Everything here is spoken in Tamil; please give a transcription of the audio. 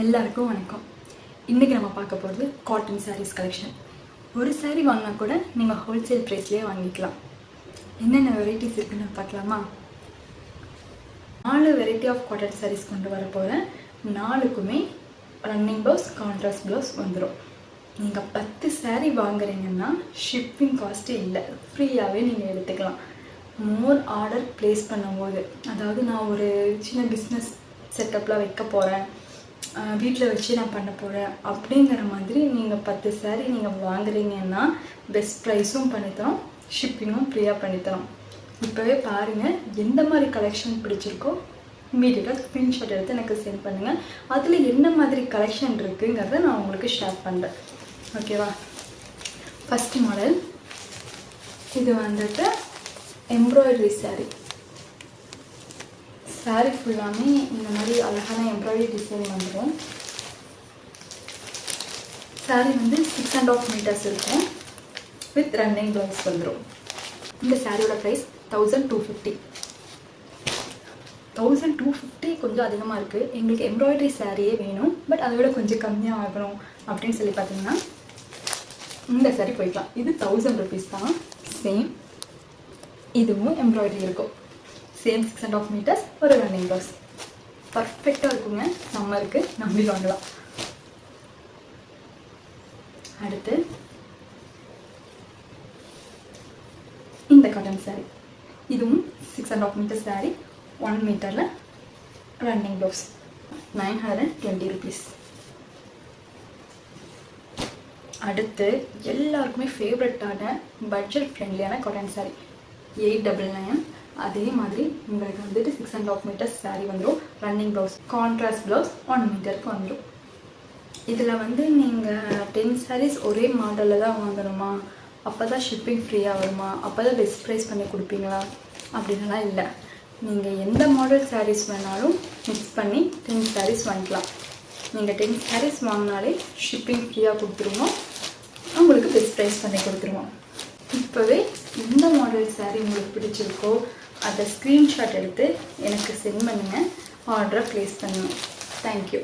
எல்லாருக்கும் வணக்கம். இன்றைக்கி நம்ம பார்க்க போகிறது காட்டன் சாரீஸ் கலெக்ஷன். ஒரு சாரீ வாங்கினா கூட நீங்கள் ஹோல்சேல் ப்ரைஸ்லேயே வாங்கிக்கலாம். என்னென்ன வெரைட்டிஸ் இருக்குன்னு பார்க்கலாமா? 4 வெரைட்டி ஆஃப் காட்டன் சாரீஸ் கொண்டு வர போகிறேன். 4க்குமே ரன்னிங் ப்ளவுஸ், கான்ட்ராஸ்ட் ப்ளவுஸ் வந்துடும். நீங்கள் 10 சாரீ வாங்குறீங்கன்னா ஷிப்பிங் காஸ்ட்டு இல்லை, ஃப்ரீயாகவே நீங்கள் எடுத்துக்கலாம். மோர் ஆர்டர் ப்ளேஸ் பண்ணும்போது, அதாவது நான் ஒரு சின்ன பிஸ்னஸ் செட்டப்பில் வைக்க போகிறேன், வீட்டில் வச்சு நான் பண்ண போகிறேன் அப்படிங்கிற மாதிரி நீங்கள் 10 சாரீ நீங்கள் வாங்குறீங்கன்னா பெஸ்ட் ப்ரைஸும் பண்ணித்தரோம், ஷிப்பிங்கும் ஃப்ரீயாக பண்ணித்தரோம். இப்போவே பாருங்கள், எந்த மாதிரி கலெக்ஷன் பிடிச்சிருக்கோ இமீடியட்டாக ஸ்க்ரீன்ஷாட் எடுத்து எனக்கு சென்ட் பண்ணுங்கள். அதில் என்ன மாதிரி கலெக்ஷன் இருக்குங்கிறத நான் உங்களுக்கு ஷேர் பண்ணுறேன். ஓகேவா? ஃபஸ்ட் மாடல் இது வந்துட்டு எம்ப்ராய்டரி சாரீ. சாரீ ஃபுல்லாமே இந்த மாதிரி அழகான எம்ப்ராய்டரி டிசைன் வந்துடும். சாரீ வந்து 6.5 மீட்டர்ஸ் இருக்கும், வித் ரன்னிங் ப்ளவுஸ் வந்துடும். இந்த சாரியோட ப்ரைஸ் 1250. 1250 கொஞ்சம் அதிகமாக இருக்குது. எங்களுக்கு எம்ப்ராய்டரி சாரியே வேணும், பட் அதை விட கொஞ்சம் கம்மியாக ஆகணும் அப்படின்னு சொல்லி பார்த்தீங்கன்னா இந்த சாரீ போய்க்கலாம். இது 1000 rupees தான். சேம் இதுவும் எம்ப்ராய்டரி இருக்கும். சேம் 6.5 மீட்டர்ஸ், ஒரு ரன்னிங் ப்ளவுஸ். பர்ஃபெக்டாக இருக்குங்க. சம்மருக்கு நம்பி வாங்கலாம். அடுத்து இந்த காட்டன் சாரீ. இதுவும் 6.5 மீட்டர் சாரீ, 1 மீட்டரில் ரன்னிங் ப்ளவுஸ். 920 rupees. அடுத்து எல்லாருக்குமே ஃபேவரட்டான பட்ஜெட் ஃப்ரெண்ட்லியான காட்டன் சாரீ 899. அதே மாதிரி உங்களுக்கு வந்துட்டு 6.5 மீட்டர்ஸ் சாரீ வந்துடும், ரன்னிங் ப்ளவுஸ், கான்ட்ராஸ்ட் ப்ளவுஸ் 1 மீட்டருக்கு வந்துடும். இதில் வந்து நீங்கள் 10 சாரீஸ் ஒரே மாடலில் தான் வாங்கணுமா, அப்போ தான் ஷிப்பிங் ஃப்ரீயாக வருமா, அப்போ தான் பெஸ்ட் ப்ரைஸ் பண்ணி கொடுப்பீங்களா அப்படின்லாம் இல்லை. நீங்கள் எந்த மாடல் சாரீஸ் வேணாலும் மிக்ஸ் பண்ணி 10 சாரீஸ் வாங்கிக்கலாம். நீங்கள் 10 சாரீஸ் வாங்கினாலே ஷிப்பிங் ஃப்ரீயாக கொடுத்துருவோம், உங்களுக்கு பெஸ்ட் ப்ரைஸ் பண்ணி கொடுத்துருவோம். இப்போவே எந்த மாடல் சாரீ உங்களுக்கு பிடிச்சிருக்கோ அதை ஸ்க்ரீன்ஷாட் எடுத்து எனக்கு சென்ட் பண்ணுங்கள், ஆர்டரை ப்ளேஸ் பண்ணுங்கள். தேங்க்யூ.